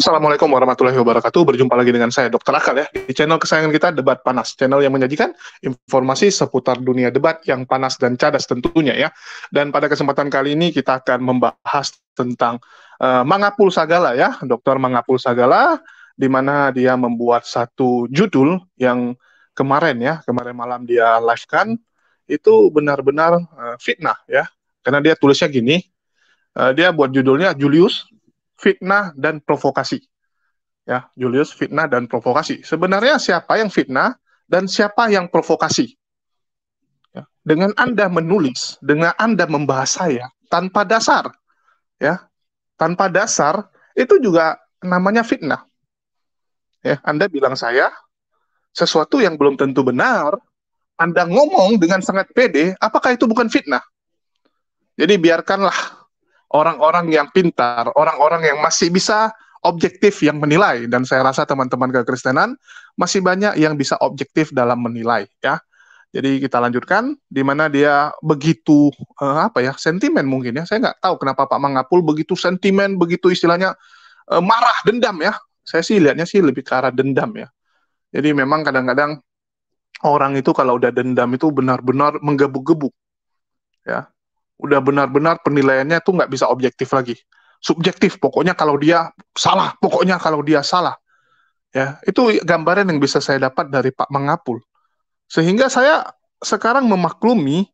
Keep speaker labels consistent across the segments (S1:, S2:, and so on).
S1: Assalamualaikum warahmatullahi wabarakatuh. Berjumpa lagi dengan saya, Dr. Akal ya, di channel kesayangan kita, Debat Panas. Channel yang menyajikan informasi seputar dunia debat yang panas dan cadas tentunya ya. Dan pada kesempatan kali ini kita akan membahas tentang Mangapul Sagala ya, Dr. Mangapul Sagala, di mana dia membuat satu judul yang kemarin malam dia live-kan, itu benar-benar fitnah ya. Karena dia tulisnya gini, dia buat judulnya Julius, fitnah dan provokasi. Ya, Julius, fitnah dan provokasi. Sebenarnya siapa yang fitnah dan siapa yang provokasi? Ya, dengan Anda menulis, dengan Anda membahas saya tanpa dasar, ya, tanpa dasar itu juga namanya fitnah. Ya, Anda bilang saya sesuatu yang belum tentu benar, Anda ngomong dengan sangat pede, apakah itu bukan fitnah? Jadi biarkanlah orang-orang yang pintar, orang-orang yang masih bisa objektif yang menilai, dan saya rasa teman-teman kekristenan masih banyak yang bisa objektif dalam menilai ya. Jadi kita lanjutkan, di mana dia begitu sentimen mungkin ya. Saya nggak tahu kenapa Pak Mangapul begitu sentimen, begitu istilahnya marah, dendam ya. Saya sih lihatnya sih lebih ke arah dendam ya. Jadi memang kadang-kadang orang itu kalau udah dendam itu benar-benar menggebu-gebu ya. Udah benar-benar penilaiannya tuh nggak bisa objektif lagi. Subjektif, pokoknya kalau dia salah, pokoknya kalau dia salah. Ya, itu gambaran yang bisa saya dapat dari Pak Mangapul. Sehingga saya sekarang memaklumi,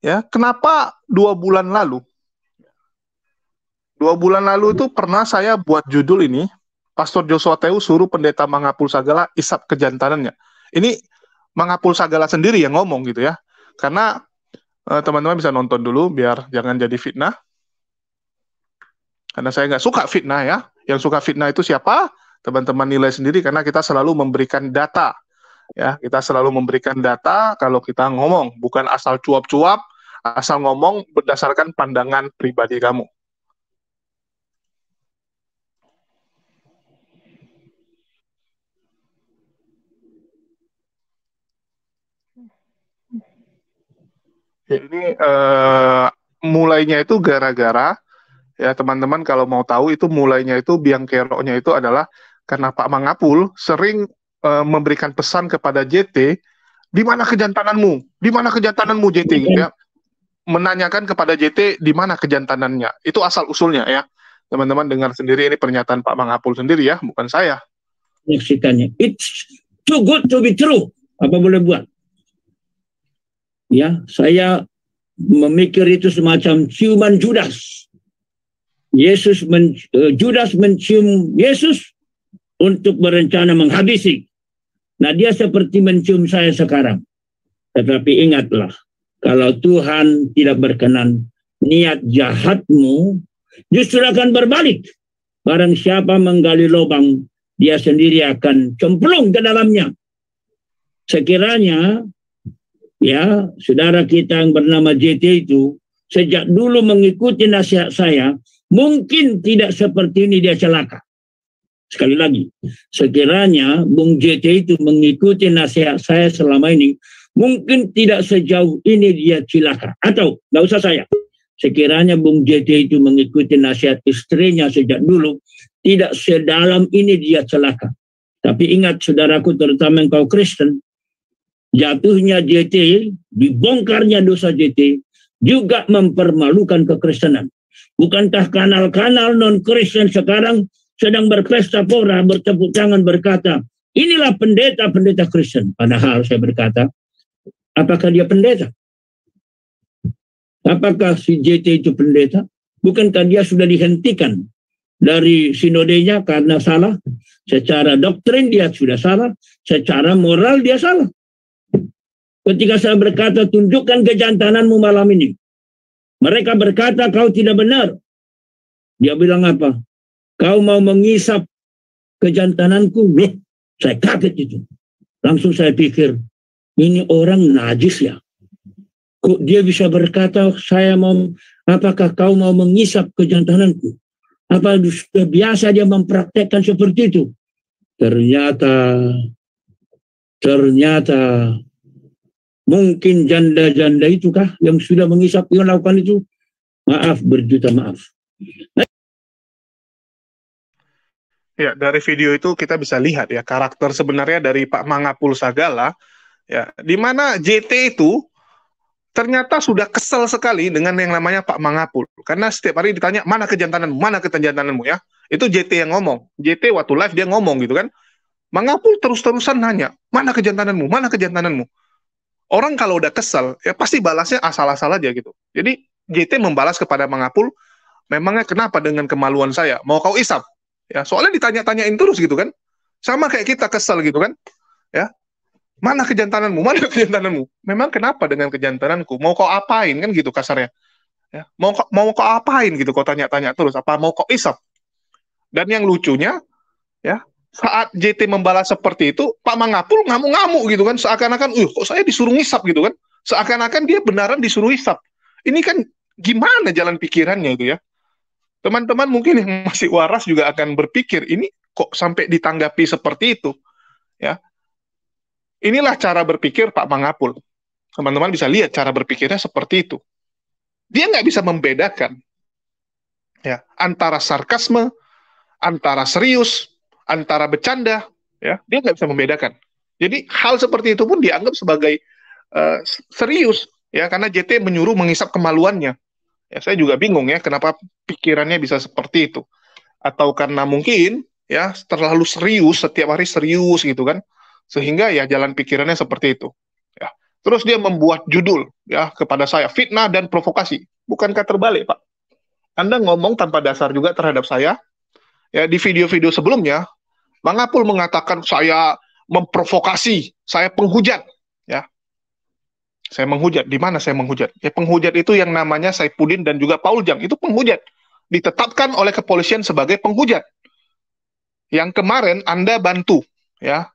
S1: ya, kenapa 2 bulan lalu itu pernah saya buat judul ini, Pastor Joshua Teu suruh pendeta Mangapul Sagala isap kejantanannya. Ini Mangapul Sagala sendiri yang ngomong gitu ya. Karena teman-teman bisa nonton dulu biar jangan jadi fitnah. Karena saya nggak suka fitnah ya. Yang suka fitnah itu siapa? Teman-teman nilai sendiri karena kita selalu memberikan data. Ya, kita selalu memberikan data kalau kita ngomong, bukan asal cuap-cuap, asal ngomong berdasarkan pandangan pribadi kamu. Ini mulainya itu gara-gara ya teman-teman kalau mau tahu itu mulainya itu biang keroknya itu adalah karena Pak Mangapul sering memberikan pesan kepada JT, di mana kejantananmu? Di mana kejantananmu JT gitu ya. Menanyakan kepada JT di mana kejantanannya. Itu asal usulnya ya. Teman-teman dengar sendiri, ini pernyataan Pak Mangapul sendiri ya, bukan saya.
S2: Menyaksikannya. It's too good to be true. Apa boleh buat? Ya, saya memikir itu semacam ciuman Judas. Judas mencium Yesus untuk berencana menghabisi. Nah, dia seperti mencium saya sekarang. Tetapi ingatlah, kalau Tuhan tidak berkenan, niat jahatmu justru akan berbalik. Barang siapa menggali lubang, dia sendiri akan cemplung ke dalamnya. Sekiranya, ya, saudara kita yang bernama JT itu, sejak dulu mengikuti nasihat saya, mungkin tidak seperti ini dia celaka. Sekali lagi, sekiranya Bung JT itu mengikuti nasihat saya selama ini, mungkin tidak sejauh ini dia celaka. Atau, nggak usah saya. Sekiranya Bung JT itu mengikuti nasihat istrinya sejak dulu, tidak sedalam ini dia celaka. Tapi ingat saudaraku, terutama engkau Kristen, jatuhnya JT, dibongkarnya dosa JT, juga mempermalukan kekristenan. Bukankah kanal-kanal non-Kristen sekarang sedang berpesta pora, bertepuk tangan berkata, inilah pendeta-pendeta Kristen. Padahal saya berkata, apakah dia pendeta? Apakah si JT itu pendeta? Bukankah dia sudah dihentikan dari sinodenya karena salah? Secara doktrin dia sudah salah, secara moral dia salah. Ketika saya berkata, tunjukkan kejantananmu malam ini. Mereka berkata, kau tidak benar. Dia bilang apa? Kau mau mengisap kejantananku? Loh, saya kaget itu. Langsung saya pikir, ini orang najis ya. Kok dia bisa berkata, apakah kau mau mengisap kejantananku? Apa sudah biasa dia mempraktekkan seperti itu? Ternyata mungkin janda-janda itu kah yang sudah mengisap, yang lakukan itu? Maaf, berjuta maaf.
S1: Ya, dari video itu kita bisa lihat ya karakter sebenarnya dari Pak Mangapul Sagala, ya, di mana JT itu ternyata sudah kesel sekali dengan yang namanya Pak Mangapul. Karena setiap hari ditanya, mana kejantananmu ya. Itu JT yang ngomong. JT waktu live dia ngomong gitu kan. Mangapul terus-terusan nanya, mana kejantananmu. Orang kalau udah kesel, ya pasti balasnya asal-asal aja gitu. Jadi JT membalas kepada Mangapul, memangnya kenapa dengan kemaluan saya? Mau kau isap? Ya, soalnya ditanya-tanyain terus gitu kan. Sama kayak kita kesel gitu kan. Ya, mana kejantananmu? Mana kejantananmu? Memang kenapa dengan kejantananku? Mau kau apain kan gitu kasarnya. Ya, mau kau apain gitu kau tanya-tanya terus, apa mau kau isap? Dan yang lucunya ya, saat JT membalas seperti itu, Pak Mangapul ngamuk-ngamuk gitu kan, seakan-akan, kok saya disuruh ngisap gitu kan, seakan-akan dia benaran disuruh isap. Ini kan gimana jalan pikirannya itu ya? Teman-teman mungkin yang masih waras juga akan berpikir, ini kok sampai ditanggapi seperti itu? Ya, inilah cara berpikir Pak Mangapul. Teman-teman bisa lihat cara berpikirnya seperti itu. Dia nggak bisa membedakan ya antara sarkasme, antara serius, antara bercanda, ya dia nggak bisa membedakan. Jadi hal seperti itu pun dianggap sebagai serius, ya karena JT menyuruh mengisap kemaluannya. Ya saya juga bingung ya kenapa pikirannya bisa seperti itu. Atau karena mungkin ya terlalu serius, setiap hari serius gitu kan, sehingga ya jalan pikirannya seperti itu. Ya. Terus dia membuat judul ya kepada saya, fitnah dan provokasi. Bukankah terbalik, Pak? Anda ngomong tanpa dasar juga terhadap saya. Ya, di video-video sebelumnya, Mangapul mengatakan saya memprovokasi, saya penghujat. Ya, saya menghujat. Di mana saya menghujat? Ya, penghujat itu yang namanya Saipudin dan juga Paul Jang. Itu penghujat. Ditetapkan oleh kepolisian sebagai penghujat. Yang kemarin Anda bantu, ya,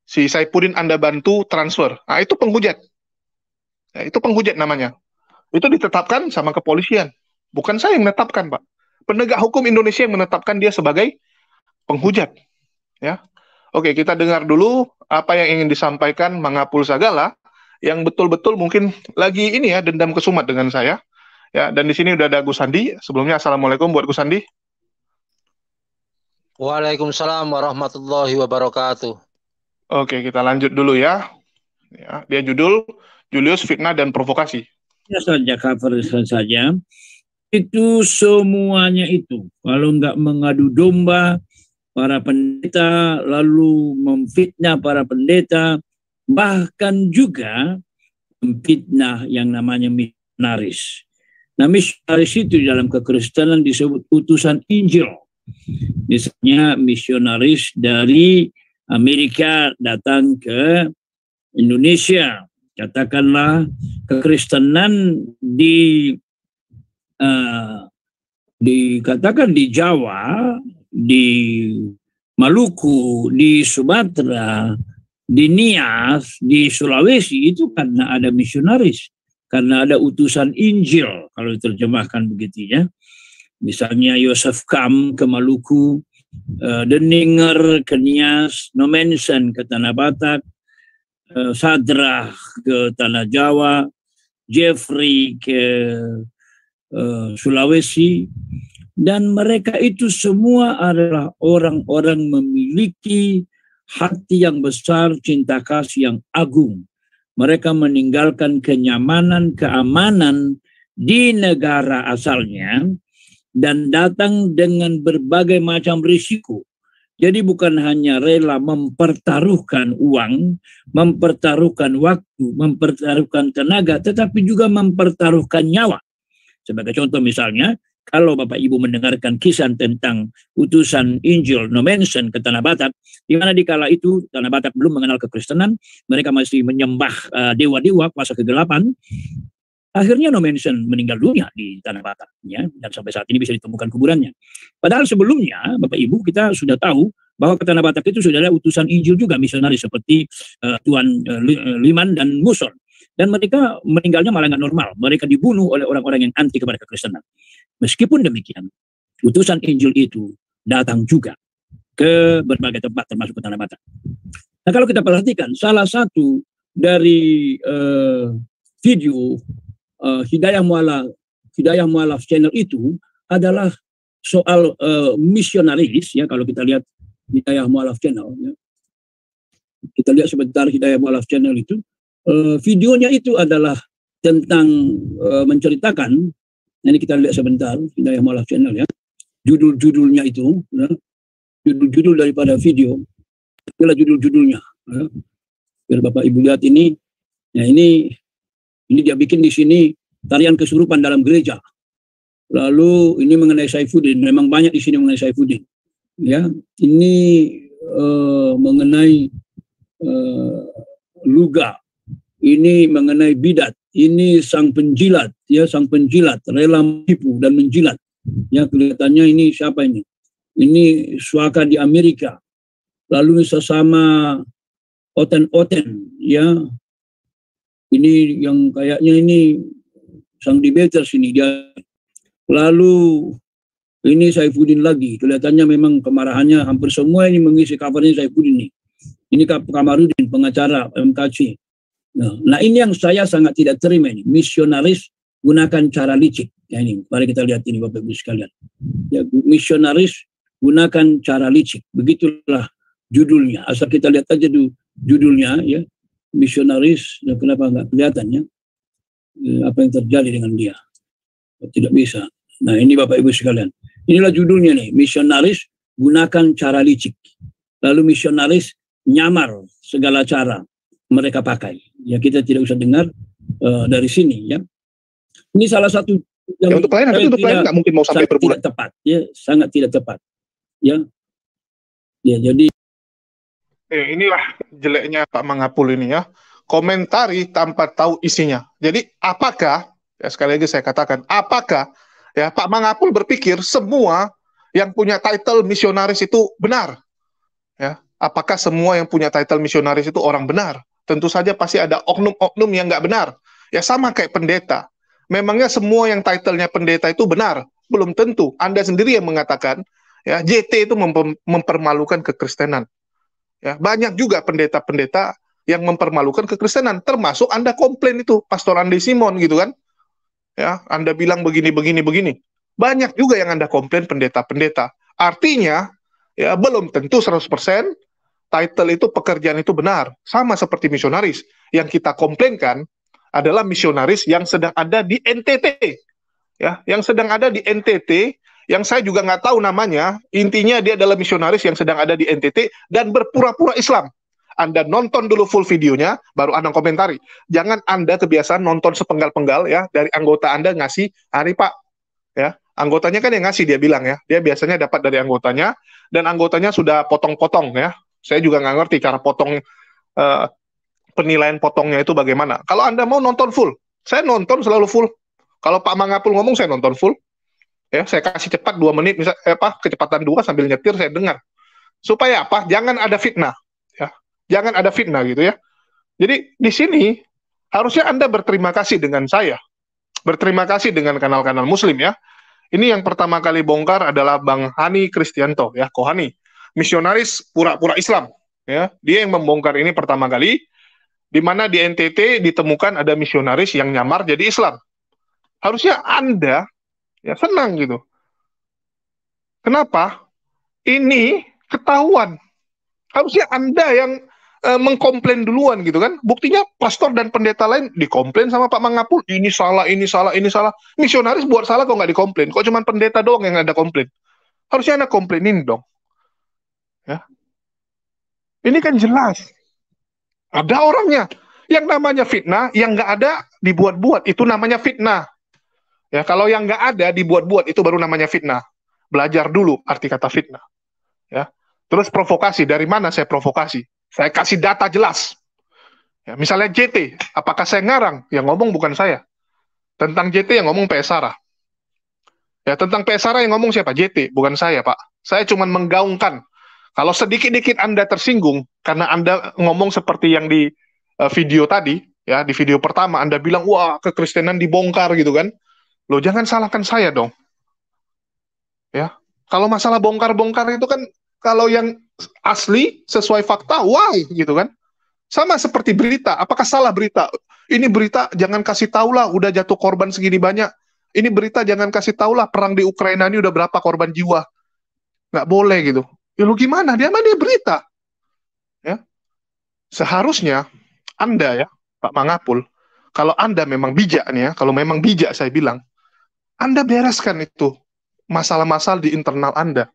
S1: si Saipudin Anda bantu transfer. Nah, itu penghujat. Ya, itu penghujat namanya. Itu ditetapkan sama kepolisian. Bukan saya yang menetapkan, Pak. Penegak hukum Indonesia yang menetapkan dia sebagai penghujat. Ya, oke, kita dengar dulu apa yang ingin disampaikan Mangapul Sagala yang betul-betul mungkin lagi ini ya dendam kesumat dengan saya. Ya, dan di sini udah ada Gus Sandi. Sebelumnya assalamualaikum buat Gus Sandi.
S3: Waalaikumsalam warahmatullahi wabarakatuh.
S1: Oke, kita lanjut dulu ya. Ya, dia judul Julius Fitnah dan Provokasi.
S2: Ya saja cover saja. Itu semuanya itu. Kalau nggak mengadu domba para pendeta, lalu memfitnah para pendeta, bahkan juga memfitnah yang namanya misionaris. Nah, misionaris itu dalam kekristenan disebut utusan Injil. Misalnya misionaris dari Amerika datang ke Indonesia, katakanlah kekristenan dikatakan di Jawa, di Maluku, di Sumatera, di Nias, di Sulawesi, itu karena ada misionaris, karena ada utusan Injil, kalau diterjemahkan begitu ya. Misalnya Yosef Kam ke Maluku, Deninger ke Nias, Nomensen ke Tanah Batak, Sadrah ke Tanah Jawa, Jeffrey ke Sulawesi, dan mereka itu semua adalah orang-orang memiliki hati yang besar, cinta kasih yang agung. Mereka meninggalkan kenyamanan, keamanan di negara asalnya dan datang dengan berbagai macam risiko. Jadi bukan hanya rela mempertaruhkan uang, mempertaruhkan waktu, mempertaruhkan tenaga, tetapi juga mempertaruhkan nyawa. Sebagai contoh misalnya, kalau Bapak Ibu mendengarkan kisah tentang utusan Injil Nomensen ke Tanah Batak, di mana di kala itu Tanah Batak belum mengenal kekristenan, mereka masih menyembah dewa-dewa, kuasa kegelapan. Akhirnya Nomensen meninggal dunia di Tanah Batak, ya, dan sampai saat ini bisa ditemukan kuburannya. Padahal sebelumnya, Bapak Ibu, kita sudah tahu bahwa ke Tanah Batak itu sudah ada utusan Injil juga misionaris seperti Tuan Liman dan Muson. Dan mereka meninggalnya malah nggak normal. Mereka dibunuh oleh orang-orang yang anti kepada kekristenan. Meskipun demikian, utusan Injil itu datang juga ke berbagai tempat termasuk ke Tanah Batak. Nah, kalau kita perhatikan, salah satu dari video Hidayah Mu'alaf channel itu adalah soal misionaris, ya, kalau kita lihat Hidayah Mu'alaf Channel, ya. Kita lihat sebentar Hidayah Mu'alaf Channel itu, videonya itu adalah tentang menceritakan, ini kita lihat sebentar Hidayah Mu'alaf Channel, ya, judul-judulnya itu, ya, judul-judul daripada video, itulah judul-judulnya, ya. Biar Bapak Ibu lihat ini, ya, ini dia bikin di sini tarian kesurupan dalam gereja. Lalu ini mengenai Saifuddin, memang banyak di sini mengenai Saifuddin, ya. Ini mengenai Luga, ini mengenai bidat, ini sang penjilat, ya, sang penjilat rela menipu dan menjilat, ya. Kelihatannya ini siapa ini? Ini suaka di Amerika. Lalu sesama oten-oten, ya. Ini yang kayaknya ini sang debaters ini dia. Lalu ini Saifuddin lagi. Kelihatannya memang kemarahannya hampir semua ini mengisi covernya Saifuddin ini. Ini Kamarudin, pengacara MKC. Nah, ini yang saya sangat tidak terima ini. Misionaris gunakan cara licik. Ya, ini mari kita lihat ini Bapak Ibu sekalian. Ya, misionaris gunakan cara licik. Begitulah judulnya. Asal kita lihat aja dulu judulnya, ya. Misionaris, dan kenapa nggak kelihatan, ya, apa yang terjadi dengan dia? Tidak bisa. Nah, ini Bapak Ibu sekalian. Inilah judulnya nih, misionaris gunakan cara licik. Lalu misionaris nyamar segala cara mereka pakai. Ya, kita tidak usah dengar dari sini, ya. Ini salah satu yang
S1: untuk lain nggak mungkin mau sampai berbulan.
S2: Tidak tepat, ya, sangat tidak tepat, ya. Ya, jadi
S1: inilah jeleknya Pak Mangapul ini, ya. Komentari tanpa tahu isinya. Jadi apakah, ya, sekali lagi saya katakan, apakah, ya, Pak Mangapul berpikir semua yang punya title misionaris itu benar? Ya, apakah semua yang punya title misionaris itu orang benar? Tentu saja pasti ada oknum-oknum yang nggak benar. Ya, sama kayak pendeta. Memangnya semua yang titlenya pendeta itu benar? Belum tentu. Anda sendiri yang mengatakan, ya, JT itu mempermalukan kekristenan. Ya, banyak juga pendeta-pendeta yang mempermalukan kekristenan, termasuk Anda komplain itu, Pastor Andi Simon gitu kan. Ya, Anda bilang begini. Banyak juga yang Anda komplain pendeta-pendeta. Artinya, ya, belum tentu 100% title itu, pekerjaan itu benar. Sama seperti misionaris. Yang kita komplainkan adalah misionaris yang sedang ada di NTT. Ya, yang sedang ada di NTT, yang saya juga nggak tahu namanya, intinya dia adalah misionaris yang sedang ada di NTT dan berpura-pura Islam. Anda nonton dulu full videonya, baru Anda komentari. Jangan Anda kebiasaan nonton sepenggal-penggal, ya, dari anggota Anda ngasih, hari Pak, ya, anggotanya kan yang ngasih, dia bilang, ya, dia biasanya dapat dari anggotanya, dan anggotanya sudah potong-potong, ya. Saya juga nggak ngerti cara potong, penilaian potongnya itu bagaimana. Kalau Anda mau nonton full, saya nonton selalu full. Kalau Pak Mangapul ngomong, saya nonton full. Ya, saya kasih cepat 2 menit, misal kecepatan 2 sambil nyetir saya dengar. Supaya apa? Jangan ada fitnah, ya. Jangan ada fitnah gitu, ya. Jadi di sini harusnya Anda berterima kasih dengan saya. Berterima kasih dengan kanal-kanal Muslim, ya. Ini yang pertama kali bongkar adalah Bang Hani Kristianto, ya, Kohani. Misionaris pura-pura Islam, ya. Dia yang membongkar ini pertama kali, di mana di NTT ditemukan ada misionaris yang nyamar jadi Islam. Harusnya Anda, ya, senang gitu. Kenapa? Ini ketahuan. Harusnya Anda yang mengkomplain duluan gitu kan. Buktinya pastor dan pendeta lain dikomplain sama Pak Mangapul. Ini salah. Misionaris buat salah kok nggak dikomplain. Kok cuma pendeta doang yang ada komplain. Harusnya Anda komplainin dong. Ya. Ini kan jelas. Ada orangnya. Yang namanya fitnah, yang nggak ada dibuat-buat. Itu namanya fitnah. Ya, kalau yang nggak ada dibuat-buat itu baru namanya fitnah. Belajar dulu arti kata fitnah. Ya. Terus provokasi, dari mana saya provokasi? Saya kasih data jelas. Ya, misalnya JT, apakah saya ngarang? Yang ngomong bukan saya. Tentang JT yang ngomong PS Sarah. Ya, tentang PS Sarah yang ngomong siapa? JT, bukan saya, Pak. Saya cuma menggaungkan. Kalau sedikit-dikit Anda tersinggung karena Anda ngomong seperti yang di video tadi, ya, di video pertama Anda bilang, wah, kekristenan dibongkar gitu kan. Loh, jangan salahkan saya dong. Ya. Kalau masalah bongkar-bongkar itu kan kalau yang asli sesuai fakta, why gitu kan? Sama seperti berita, apakah salah berita? Ini berita jangan kasih tahu lah, udah jatuh korban segini banyak. Ini berita jangan kasih tahu lah perang di Ukraina ini udah berapa korban jiwa. Nggak boleh gitu. Ya lu gimana? Dia berita. Ya. Seharusnya Anda ya, Pak Mangapul, kalau Anda memang bijak nih ya, kalau memang bijak saya bilang, Anda bereskan itu masalah-masalah di internal Anda.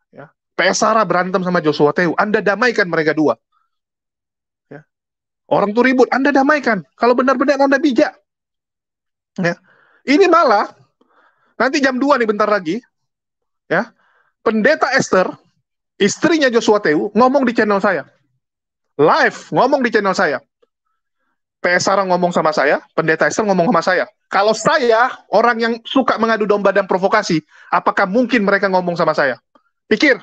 S1: Ya. PS Sarah berantem sama Joshua Tehu, Anda damaikan mereka dua. Ya. Orang tuh ribut, Anda damaikan. Kalau benar-benar Anda bijak. Ya. Ini malah, nanti jam 2 nih bentar lagi, ya, Pendeta Esther, istrinya Joshua Tehu, ngomong di channel saya. Live, ngomong di channel saya. PS Sarah ngomong sama saya, Pendeta Esther ngomong sama saya. Kalau saya, orang yang suka mengadu domba dan provokasi, apakah mungkin mereka ngomong sama saya? Pikir.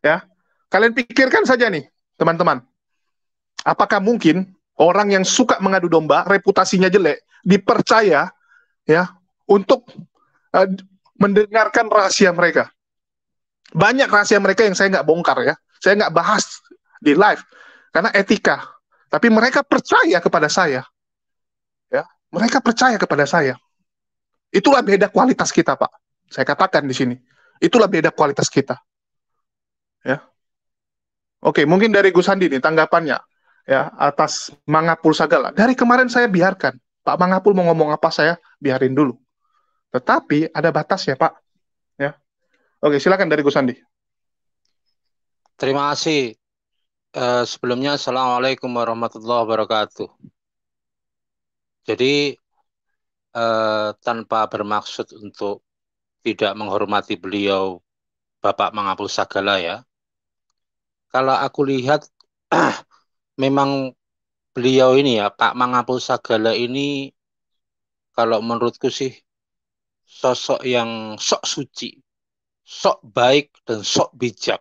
S1: Ya. Kalian pikirkan saja nih, teman-teman. Apakah mungkin orang yang suka mengadu domba, reputasinya jelek, dipercaya ya untuk mendengarkan rahasia mereka? Banyak rahasia mereka yang saya nggak bongkar ya. Saya nggak bahas di live. Karena etika. Tapi mereka percaya kepada saya. Ya, mereka percaya kepada saya. Itulah beda kualitas kita, Pak. Saya katakan di sini. Itulah beda kualitas kita. Ya. Oke, mungkin dari Gus Handi nih tanggapannya ya atas Mangapul Sagala. Dari kemarin saya biarkan. Pak Mangapul mau ngomong apa saya biarin dulu. Tetapi ada batas ya, Pak. Ya. Oke, silakan dari Gus Handi.
S3: Terima kasih. Sebelumnya, Assalamualaikum warahmatullahi wabarakatuh. Jadi, tanpa bermaksud untuk tidak menghormati beliau, Bapak Mangapul Sagala ya. Kalau aku lihat, memang beliau ini ya, Pak Mangapul Sagala ini, kalau menurutku sih, sosok yang sok suci, sok baik, dan sok bijak.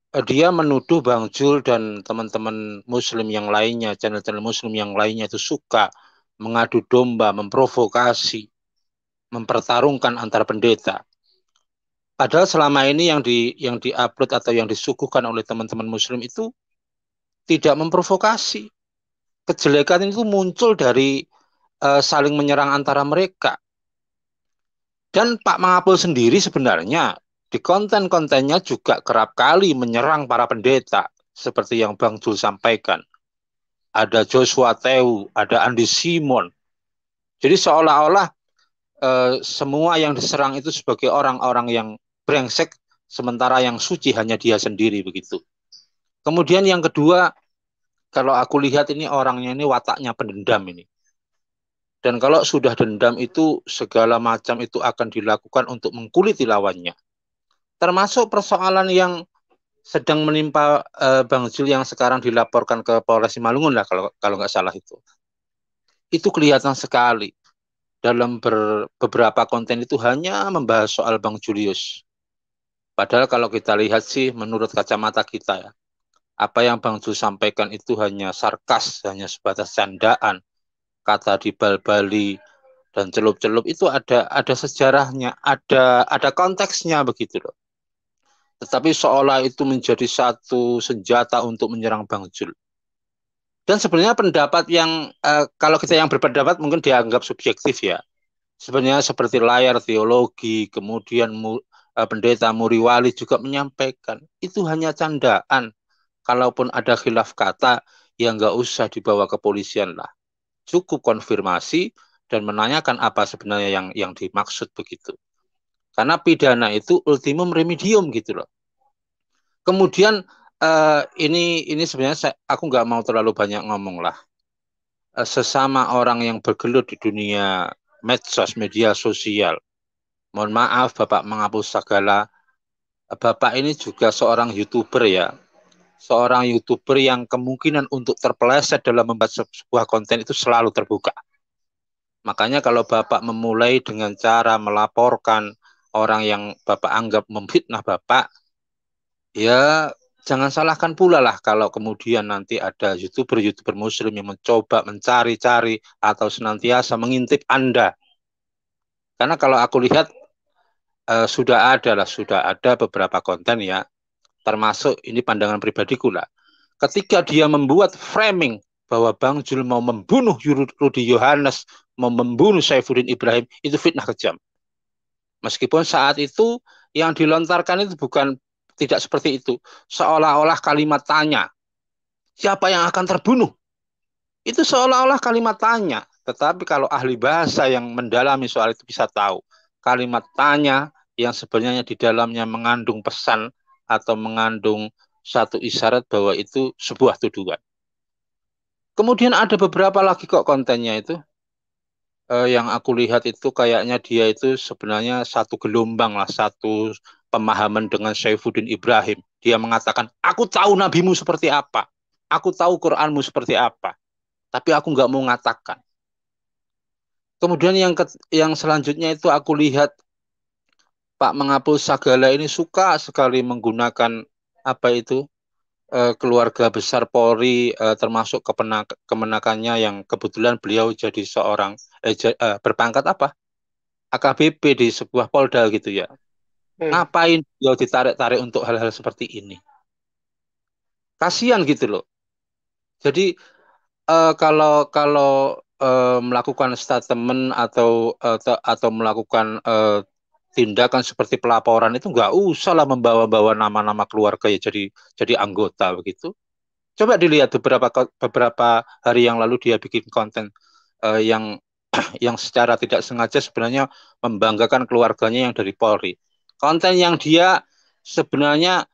S3: Dia menuduh Bang Jul dan teman-teman muslim yang lainnya, channel-channel muslim yang lainnya itu suka mengadu domba, memprovokasi, mempertarungkan antar pendeta. Padahal selama ini yang di-upload atau yang disuguhkan oleh teman-teman muslim itu tidak memprovokasi. Kejelekan itu muncul dari saling menyerang antara mereka. Dan Pak Mangapul sendiri sebenarnya di konten-kontennya juga kerap kali menyerang para pendeta, seperti yang Bang Jul sampaikan. Ada Joshua Tehu, ada Andi Simon. Jadi seolah-olah semua yang diserang itu sebagai orang-orang yang brengsek, sementara yang suci hanya dia sendiri begitu. Kemudian yang kedua, kalau aku lihat ini orangnya ini wataknya pendendam ini. Dan kalau sudah dendam itu segala macam itu akan dilakukan untuk mengkuliti lawannya. Termasuk persoalan yang sedang menimpa Bang Jul yang sekarang dilaporkan ke Polres Simalungun lah kalau nggak salah itu. Itu kelihatan sekali dalam beberapa konten itu hanya membahas soal Bang Julius. Padahal kalau kita lihat sih menurut kacamata kita ya, apa yang Bang Jul sampaikan itu hanya sarkas, hanya sebatas candaan, kata dibal-bali dan celup-celup itu ada sejarahnya, ada konteksnya begitu loh. Tetapi seolah itu menjadi satu senjata untuk menyerang Bang Jul. Dan sebenarnya pendapat yang, kalau kita yang berpendapat mungkin dianggap subjektif ya. Sebenarnya seperti layar teologi, kemudian pendeta Muriwali juga menyampaikan, itu hanya candaan. Kalaupun ada khilaf kata, ya nggak usah dibawa ke kepolisian lah. Cukup konfirmasi dan menanyakan apa sebenarnya yang dimaksud begitu. Karena pidana itu ultimum remedium gitu loh. Kemudian ini sebenarnya aku nggak mau terlalu banyak ngomong lah. Sesama orang yang bergelut di dunia medsos, media sosial. Mohon maaf Bapak Mangapul Sagala. Bapak ini juga seorang YouTuber ya. Seorang YouTuber yang kemungkinan untuk terpeleset dalam membuat sebuah konten itu selalu terbuka. Makanya kalau Bapak memulai dengan cara melaporkan orang yang Bapak anggap memfitnah Bapak, ya jangan salahkan pula lah kalau kemudian nanti ada YouTuber muslim yang mencoba mencari-cari atau senantiasa mengintip Anda. Karena kalau aku lihat sudah ada beberapa konten ya, termasuk ini pandangan pribadiku lah. Ketika dia membuat framing bahwa Bang Jul mau membunuh Rudi Yohanes, membunuh Saifuddin Ibrahim itu fitnah kejam. Meskipun saat itu yang dilontarkan itu bukan tidak seperti itu. Seolah-olah kalimat tanya, siapa yang akan terbunuh? Itu seolah-olah kalimat tanya. Tetapi kalau ahli bahasa yang mendalami soal itu bisa tahu. Kalimat tanya yang sebenarnya di dalamnya mengandung pesan atau mengandung satu isyarat bahwa itu sebuah tuduhan. Kemudian ada beberapa lagi kok kontennya itu. Yang aku lihat itu kayaknya dia itu sebenarnya satu gelombang lah, satu pemahaman dengan Saifuddin Ibrahim. Dia mengatakan, aku tahu nabimu seperti apa, aku tahu Quranmu seperti apa, tapi aku nggak mau mengatakan. Kemudian yang selanjutnya itu aku lihat Pak Mengabul Sagala ini suka sekali menggunakan apa itu keluarga besar Polri, termasuk kemenakannya yang kebetulan beliau jadi seorang berpangkat apa? AKBP di sebuah Polda gitu ya. Ngapain beliau ditarik-tarik untuk hal-hal seperti ini? Kasihan gitu loh. Jadi kalau melakukan statement atau melakukan tindakan seperti pelaporan itu nggak usah lah membawa-bawa nama-nama keluarga ya jadi anggota begitu. Coba dilihat beberapa hari yang lalu dia bikin konten yang yang secara tidak sengaja sebenarnya membanggakan keluarganya yang dari Polri. Konten yang dia sebenarnya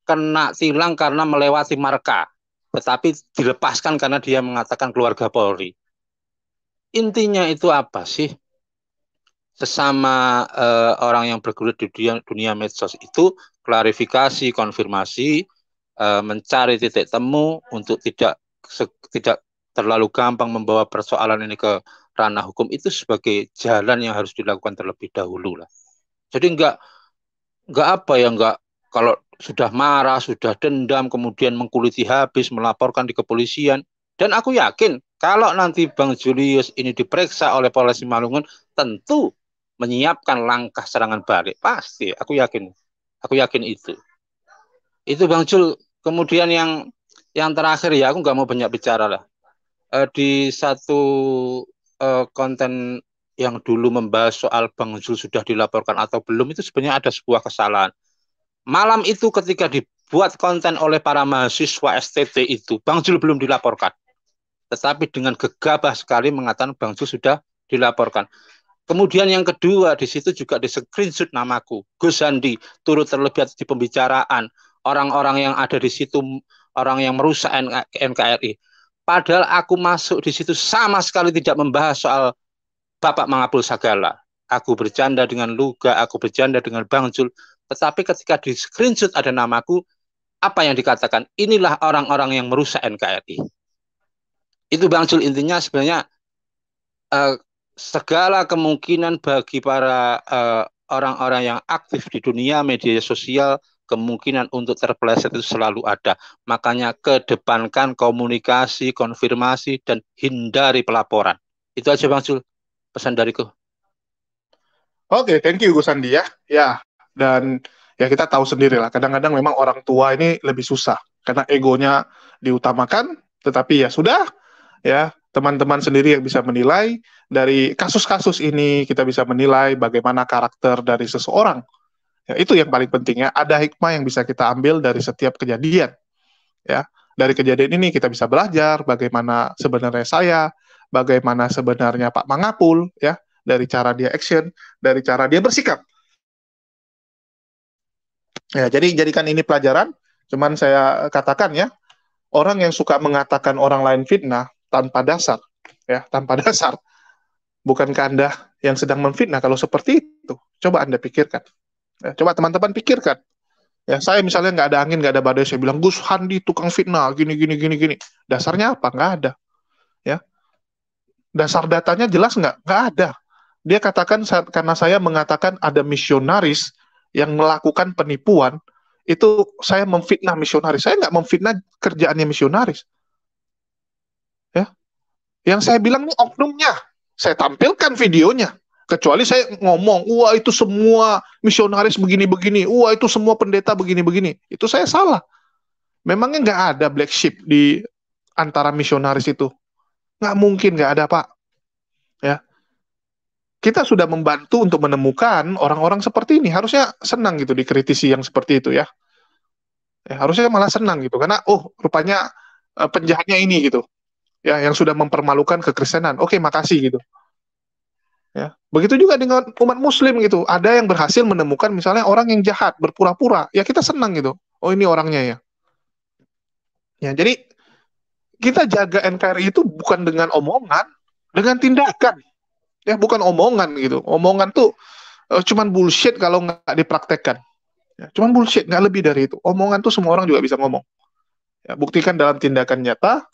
S3: kena tilang karena melewati marka, tetapi dilepaskan karena dia mengatakan keluarga Polri. Intinya itu apa sih? Sesama orang yang bergelut di dunia medsos itu klarifikasi, konfirmasi, mencari titik temu untuk tidak terlalu gampang membawa persoalan ini ke ranah hukum itu sebagai jalan yang harus dilakukan terlebih dahulu lah. Jadi enggak kalau sudah marah, sudah dendam, kemudian mengkuliti habis, melaporkan di kepolisian. Dan aku yakin kalau nanti Bang Julius ini diperiksa oleh Polres Simalungun, tentu menyiapkan langkah serangan balik. Pasti, aku yakin itu. Itu Bang Jul. Kemudian yang terakhir ya, aku nggak mau banyak bicara lah. Di satu konten yang dulu membahas soal Bang Jul sudah dilaporkan atau belum, itu sebenarnya ada sebuah kesalahan. Malam itu ketika dibuat konten oleh para mahasiswa STT itu, Bang Jul belum dilaporkan. Tetapi dengan gegabah sekali mengatakan Bang Jul sudah dilaporkan. Kemudian yang kedua, di situ juga di screenshot namaku, Gus Handi, turut terlibat di pembicaraan. Orang-orang yang ada di situ, orang yang merusak NKRI. Padahal aku masuk di situ sama sekali tidak membahas soal Bapak Mengabul Sagala. Aku bercanda dengan Luga, aku bercanda dengan Bang Jul. Tetapi ketika di screenshot ada namaku, apa yang dikatakan? Inilah orang-orang yang merusak NKRI. Itu Bang Jul, intinya sebenarnya segala kemungkinan bagi para orang-orang yang aktif di dunia media sosial, kemungkinan untuk terpeleset itu selalu ada. Makanya kedepankan komunikasi, konfirmasi, dan hindari pelaporan. Itu aja Bang Jul, pesan dariku.
S1: Oke, thank you Gus Andi ya. Ya, dan ya kita tahu sendiri lah, kadang-kadang memang orang tua ini lebih susah, karena egonya diutamakan, tetapi ya sudah, ya teman-teman sendiri yang bisa menilai. Dari kasus-kasus ini kita bisa menilai bagaimana karakter dari seseorang. Ya, itu yang paling penting ya. Ada hikmah yang bisa kita ambil dari setiap kejadian. Ya, dari kejadian ini kita bisa belajar bagaimana sebenarnya saya, bagaimana sebenarnya Pak Mangapul, ya, dari cara dia action, dari cara dia bersikap. Ya, jadi jadikan ini pelajaran. Cuman saya katakan ya, orang yang suka mengatakan orang lain fitnah tanpa dasar, ya, tanpa dasar. Bukankah Anda yang sedang memfitnah kalau seperti itu? Coba Anda pikirkan. Ya, coba teman-teman pikirkan. Ya, saya misalnya nggak ada angin, nggak ada badai, saya bilang, Gus Handi tukang fitnah, gini. Dasarnya apa? Nggak ada. Ya, dasar datanya jelas nggak? Nggak ada. Dia katakan, karena saya mengatakan ada misionaris yang melakukan penipuan, itu saya memfitnah misionaris. Saya nggak memfitnah kerjaannya misionaris. Ya, yang saya bilang ini oknumnya. Saya tampilkan videonya. Kecuali saya ngomong, wah itu semua misionaris begini-begini, wah itu semua pendeta begini-begini. Itu saya salah. Memangnya nggak ada black sheep di antara misionaris itu? Nggak mungkin nggak ada, Pak. Ya, kita sudah membantu untuk menemukan orang-orang seperti ini. Harusnya senang gitu dikritisi yang seperti itu ya. Harusnya malah senang gitu karena rupanya penjahatnya ini gitu. Ya, yang sudah mempermalukan kekristenan. Oke, makasih gitu. Ya. Begitu juga dengan umat muslim gitu. Ada yang berhasil menemukan misalnya orang yang jahat, berpura-pura. Ya kita senang gitu. Oh, ini orangnya ya. Ya, jadi kita jaga NKRI itu bukan dengan omongan, dengan tindakan. Ya, bukan omongan gitu. Omongan tuh cuman bullshit kalau nggak dipraktekkan. Ya, cuman bullshit, nggak lebih dari itu. Omongan tuh semua orang juga bisa ngomong. Ya, buktikan dalam tindakan nyata,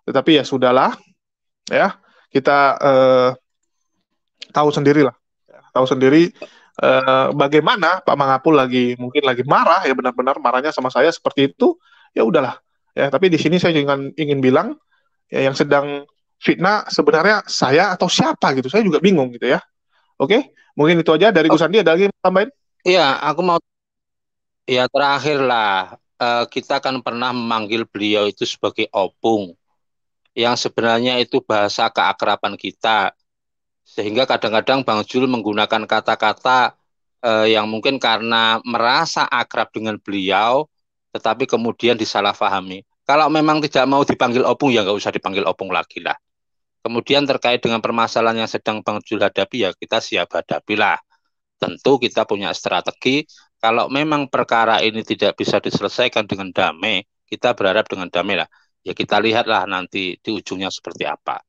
S1: tetapi ya sudahlah. Ya, kita tahu sendiri lah. Tahu sendiri bagaimana Pak Mangapul mungkin lagi marah, ya benar-benar marahnya sama saya seperti itu, ya udahlah. Ya, tapi di sini saya ingin bilang, ya yang sedang fitnah sebenarnya saya atau siapa gitu, saya juga bingung gitu ya. Oke, mungkin itu aja dari Gus Andi. Ada lagi yang tambahin?
S3: Iya, aku mau ya terakhir lah. Kita kan pernah memanggil beliau itu sebagai opung, yang sebenarnya itu bahasa keakraban kita. Sehingga kadang-kadang Bang Jul menggunakan kata-kata yang mungkin karena merasa akrab dengan beliau, tetapi kemudian disalahpahami. Kalau memang tidak mau dipanggil opung, ya nggak usah dipanggil opung lagi lah. Kemudian terkait dengan permasalahan yang sedang Bang Jul hadapi, ya kita siap hadapi lah. Tentu kita punya strategi. Kalau memang perkara ini tidak bisa diselesaikan dengan damai, kita berharap dengan damai lah. Ya kita lihatlah nanti di ujungnya seperti apa.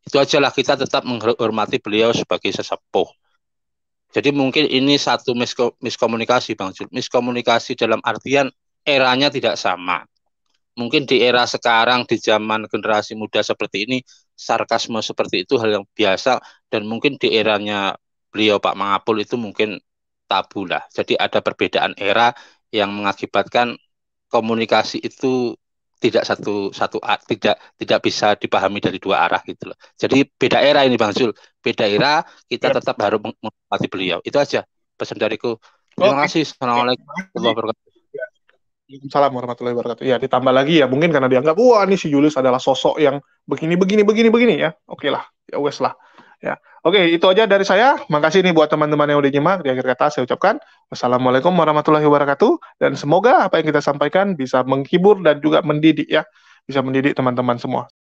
S3: Itu aja lah, kita tetap menghormati beliau sebagai sesepuh. Jadi mungkin ini satu miskomunikasi Bang Jul. Miskomunikasi dalam artian eranya tidak sama. Mungkin di era sekarang, di zaman generasi muda seperti ini, sarkasme seperti itu hal yang biasa. Dan mungkin di eranya beliau Pak Mangapul itu mungkin tabu lah. Jadi ada perbedaan era yang mengakibatkan komunikasi itu tidak bisa dipahami dari dua arah gitu loh. Jadi beda era ini Bang Zul, beda era, kita tetap harus menghormati beliau. Itu aja pesan dariku. Terima kasih. Assalamualaikum warahmatullahi wabarakatuh.
S1: Waalaikumsalam warahmatullahi wabarakatuh. Ya, ditambah lagi ya, mungkin karena dianggap, wah ini si Julius adalah sosok yang begini ya. Oke lah, ya wes lah. Ya, oke, itu aja dari saya. Makasih nih buat teman-teman yang udah nyimak. Di akhir kata saya ucapkan wassalamualaikum warahmatullahi wabarakatuh, dan semoga apa yang kita sampaikan bisa menghibur dan juga mendidik ya, bisa mendidik teman-teman semua.